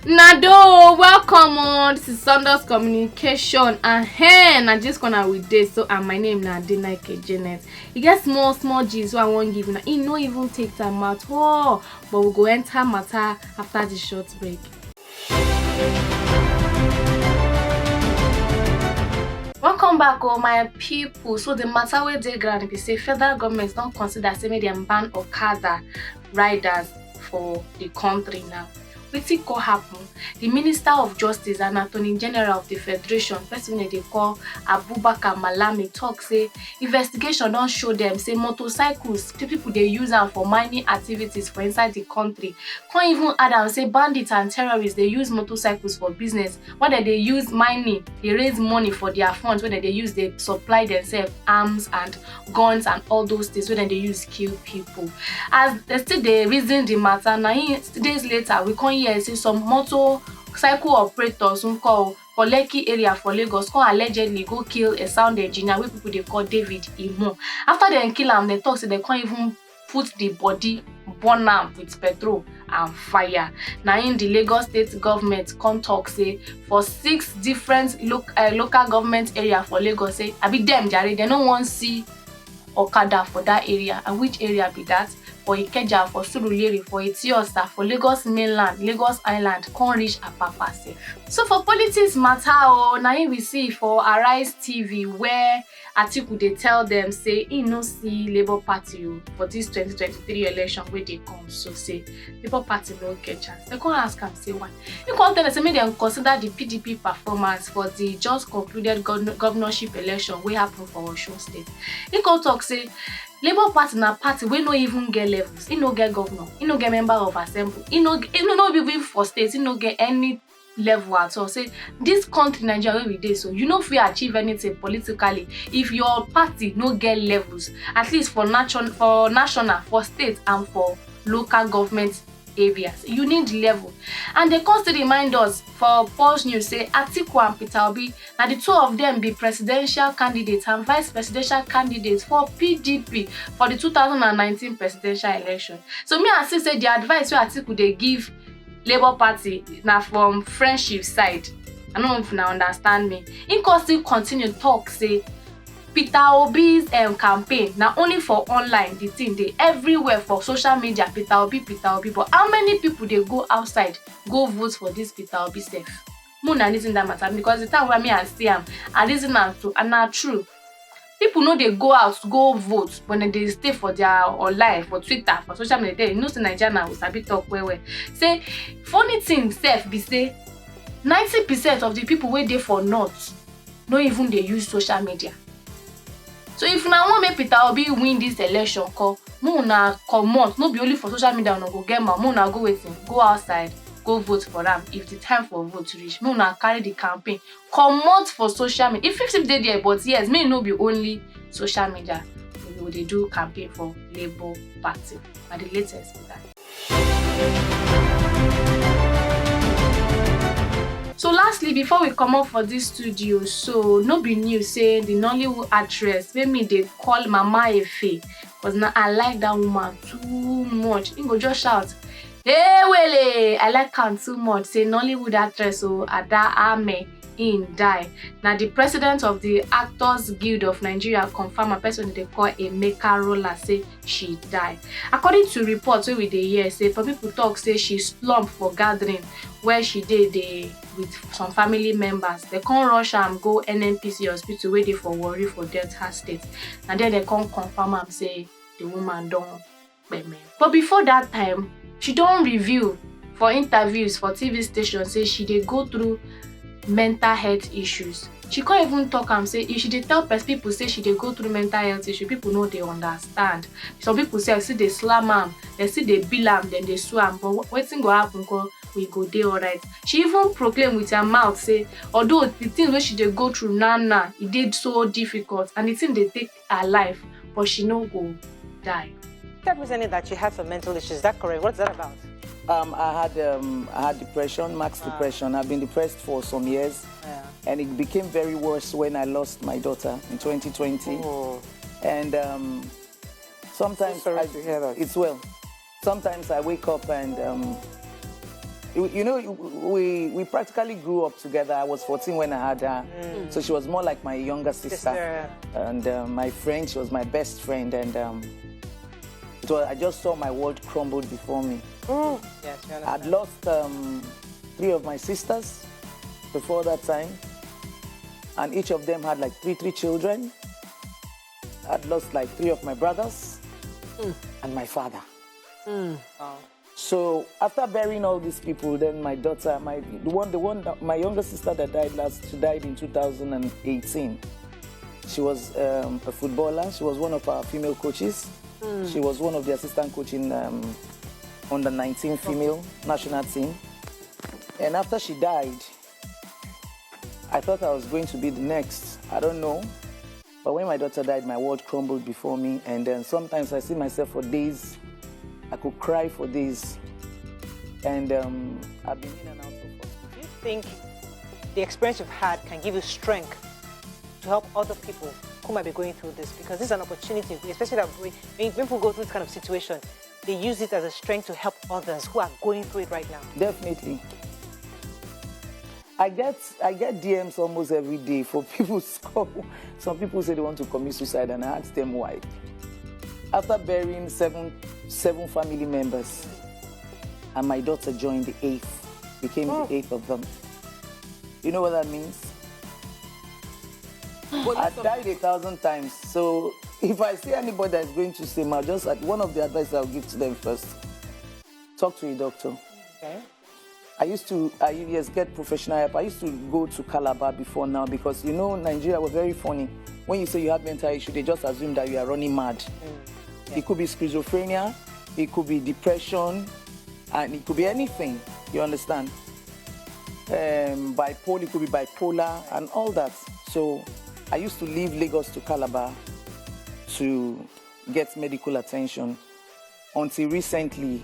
Nado, welcome on. This is SUNDOS Communication, and hey, na just gonna with this. So, and my name na Adenike Janet. You get small G's so I won't give you. Now, it no even take time at all, but we'll go enter matter after the short break. Welcome back, all my people. So the matter where they grant be say federal government don't consider say make them ban okada riders for the country now. Wetin go happen? The Minister of Justice and Attorney General of the Federation, person wey dey call Abubakar Malami, talk say investigation don show them say motorcycles people dey use am for mining activities for inside the country. Come even add am say bandits and terrorists dey use motorcycles for business, while dem dey use mining dey raise money for their funds wey dem dey use dey supply themselves arms and guns and all those things wey dem dey use kill people. As dem still dey reason the matter, na days later we come hear say some motorcycle operators for Lekki area for Lagos come allegedly go kill a sound engineer wey people dey call David Imo. After dem kill am, dem talk say dem can't even put the body, burn am with petrol and fire. Na in the Lagos state government come talk say for 6 different local government area for Lagos, say abi dem jare dem no wan see okada for that area. And which area be that? For Ikeja, for Surulere, for Etiosa, for Lagos mainland, Lagos Island, come reach Apapa sef. So for politics matter, na him we see for Arise TV where Atiku dey tell them say he no see Labour Party for this 2023 election wey dey come. So say Labour Party no get chance. They come ask am say why. He come tell them say make dem consider the PDP performance for the just concluded governorship election wey happen for Osun State. He come talk say Labour Party na party wey no even get levels. He no get governor, he no get member of assembly, he no even for state, he no get any level at all. Say this country Nigeria wey we dey, so you no fit achieve anything politically if your party no get levels, at least for national, for state and for local government areas. You need level. And they constantly remind us for Pulse News say Atiku and Peter Obi, now the two of them be presidential candidates and vice presidential candidates for PDP for the 2019 presidential election. So me and say the advice wey Atiku dey give Labour Party now from friendship side. I don't know if you understand me. He still continue talk say Peter Obi's campaign now only for online. The thing they everywhere for social media, Peter Obi. But how many people they go outside go vote for this Peter Obi self? Muna listen that matter, because the time where me and see him, I listen to and not true. People know they go out to go vote when they stay for their online, for Twitter, for social media. You know, say Nigeria will sabi talk well. Say funny thing self be say 90% of the people where they for north no even they use social media. So if now want make Peter Obi win this election, Muna comot, no be only for social media, no go get ma, Muna go waiting, go outside, go vote for them. If the time for vote reach, Muna carry the campaign, comot for social media. If 50 dey there, but yes, may no be only social media. They do campaign for Labour Party. But the latest be that. So lastly, before we come up for this studio, so no be news say the Nollywood actress wey me dey call Mama Efe, because now I like that woman too much. He go just shout, "Hey wele!" I like her too much. Say Nollywood actress Ada Ameh in die. Now the president of the Actors Guild of Nigeria confirm a person they call Emeka Roller say she died. According to reports wey we dey hear, say for people talk say she slump for gathering where she did with some family members. They can't rush am go NNPC hospital where they for worry for Delta State. And then they can't confirm am say the woman don't payment. But before that time, she don't reveal for interviews for TV stations say she dey go through mental health issues. She can't even talk and say if she dey tell people say she dey go through mental health issues, people know they understand. Some people say see they slam am, they see they bill am, then they sue am, but wetin go happen we go dey alright. She even proclaim with her mouth say although the thing wey she dey go through now it did so difficult and the thing they take her life, but she no go die. Represented that you had some mental issues. Is that correct? What's that about? I had depression, max depression. I've been depressed for some years, and it became very worse when I lost my daughter in 2020. Oh. And sometimes sorry to hear that. it's well. Sometimes I wake up and you know, we practically grew up together. I was 14 when I had her. So she was more like my younger sister. And my friend, she was my best friend. And I just saw my world crumble before me. Yes, I'd lost 3 of my sisters before that time. And each of them had like three children. I'd lost like 3 of my brothers and my father. So after burying all these people, then my daughter, my younger sister that died she died in 2018. She was a footballer. She was one of our female coaches. She was one of the assistant coaching on the 19 female national team. And after she died, I thought I was going to be the next. I don't know. But when my daughter died, my world crumbled before me. And then sometimes I see myself for days. I could cry for days. And I've been in and out of hospital. Do you think the experience you've had can give you strength to help other people who might be going through this? Because this is an opportunity, especially that when people go through this kind of situation, they use it as a strength to help others who are going through it right now. Definitely. I get DMs almost every day for people. Some people say they want to commit suicide, and I ask them why. After burying seven family members, and my daughter joined the 8th, became the 8th of them. You know what that means? I died 1,000 times. So if I see anybody that's going to say, one of the advice I'll give to them first, talk to a doctor. Okay. I used to get professional help. I used to go to Calabar before now because, you know, Nigeria was very funny. When you say you have mental issue, they just assume that you are running mad. It could be schizophrenia, it could be depression, and it could be anything, you understand? Bipolar, it could be bipolar and all that. So I used to leave Lagos to Calabar to get medical attention until recently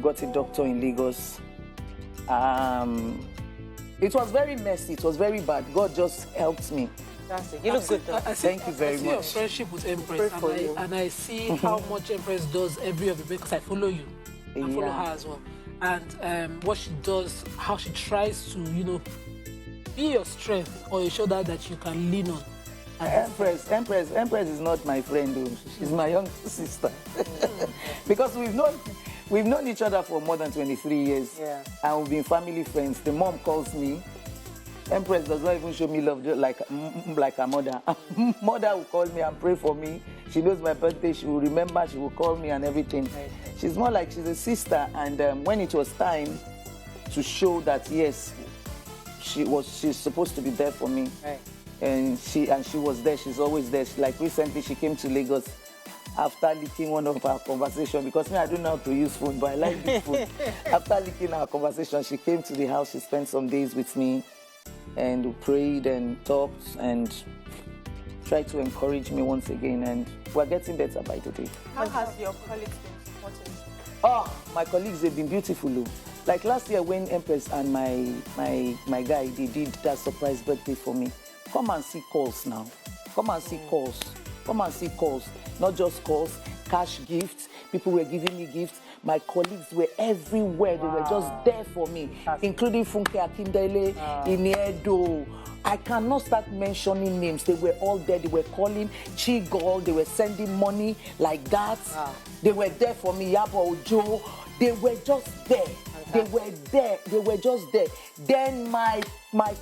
got a doctor in Lagos. It was very messy, it was very bad. God just helped me. You look good though. Thank you very much. I see your friendship with Empress, and I see how much Empress does every other day because I follow you. I follow her as well. And what she does, how she tries to, you know, be your strength or your shoulder that you can lean on. Empress is not my friend, though. She's my younger sister. Because we've known each other for more than 23 years. And we've been family friends. The mom calls me. Empress does not even show me love like her mother. Mother will call me and pray for me. She knows my birthday. She will remember. She will call me and everything. She's more like she's a sister. And when it was time to show that, yes, she's supposed to be there for me. And she was there. She's always there. Like recently, she came to Lagos after leaking one of our conversations, because me, I don't know how to use phone, but I like this phone. After leaking our conversation, she came to the house. She spent some days with me. And we prayed and talked and tried to encourage me once again, and we're getting better by the day. How has your colleagues been supporting? Oh, my colleagues, they've been beautiful. Like last year when Empress and my guy, they did that surprise birthday for me. Come and see calls now. Come and see calls. Come and see calls. Not just calls, cash gifts. People were giving me gifts. My colleagues were everywhere. They were just there for me, including Funke Akindele, Iniedo. I cannot start mentioning names. They were all there. They were calling Chigol. They were sending money like that. They were there for me, Yabo Ojo. They were just there. They were there. They were just there. Then my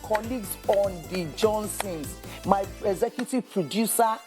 colleagues on the Johnsons, my executive producer,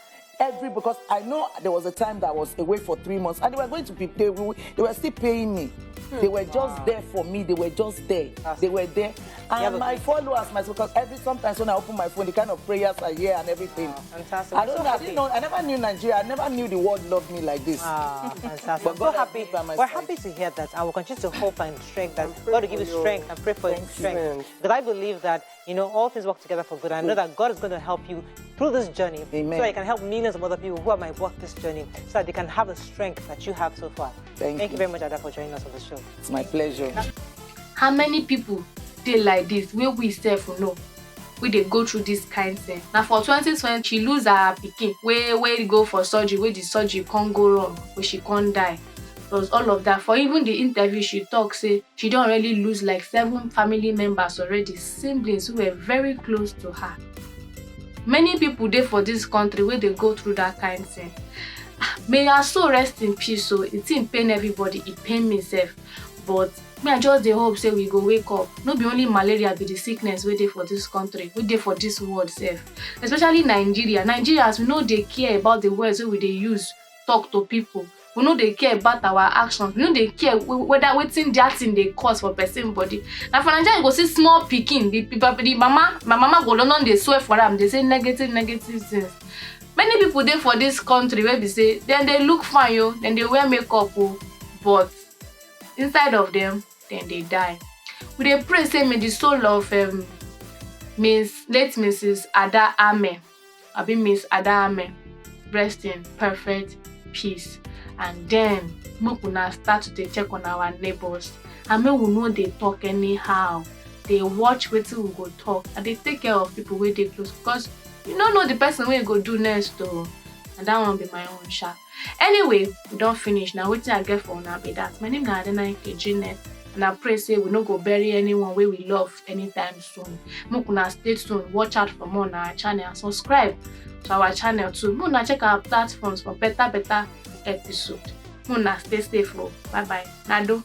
because I know there was a time that I was away for 3 months, and they were going to be, they were still paying me. They were just there for me. They were just there. They were there. And my followers, because sometimes when I open my phone, the kind of prayers I hear and everything. Fantastic. I never knew Nigeria. I never knew the world loved me like this. Fantastic. But God happy. We're happy to hear that. I will continue to hope and strength that God will give you strength and pray for your strength. Because I believe that, you know, all things work together for good. I know that God is going to help you through this journey. Amen. So that you can help millions of other people who might walk this journey, so that they can have the strength that you have so far. Thank you very much, Ada, for joining us on the show. It's my pleasure. How many people dey like this wey we sef know we dey go through this kind thing? Now for 2020 she lose her pikin wey go for surgery, wey the surgery can't go wrong, wey she can't die. plus all of that. For even the interview, she talk say she don already lose like 7 family members already, siblings who were very close to her. Many people dey for this country wey dey go through that kind thing. May her soul rest in peace. So it thing pain everybody, it pain me sef, but me I just dey hope say we go wake up. No be only malaria be the sickness wey dey for this country, wey dey for this world sef, especially Nigeria. Nigerians, we no dey care about the words wey we dey use talk to people. We no dey care about our actions. We no dey care whether wetin that thing dey cause for person body. Na for Nigeria you go see small pikin, my mama go don dey swear for am, dey say negative things. Many people dey for this country wey be say dem dey look fine yo, dem dey wear makeup o, but inside of them dem dey die. We dey pray say may the soul of late Mrs. Ada Ameh, abi Miss Ada Ameh, rest in perfect peace. And then make una start to dey check on our neighbors, and make we no dey talk anyhow. Dey watch wetin we go talk, and dey take care of people wey dey close, because you no know the person wey you go do next o. And that one be my own sha. Anyway, we don finish. Now wetin I get for una be that. My name na Adenike Janet, and I pray say we no go bury anyone wey we love anytime soon. Make una stay tuned, watch out for more on our channel, and subscribe to our channel too. Make una check our platforms for better episode. Make una stay safe o. Bye bye. Nado.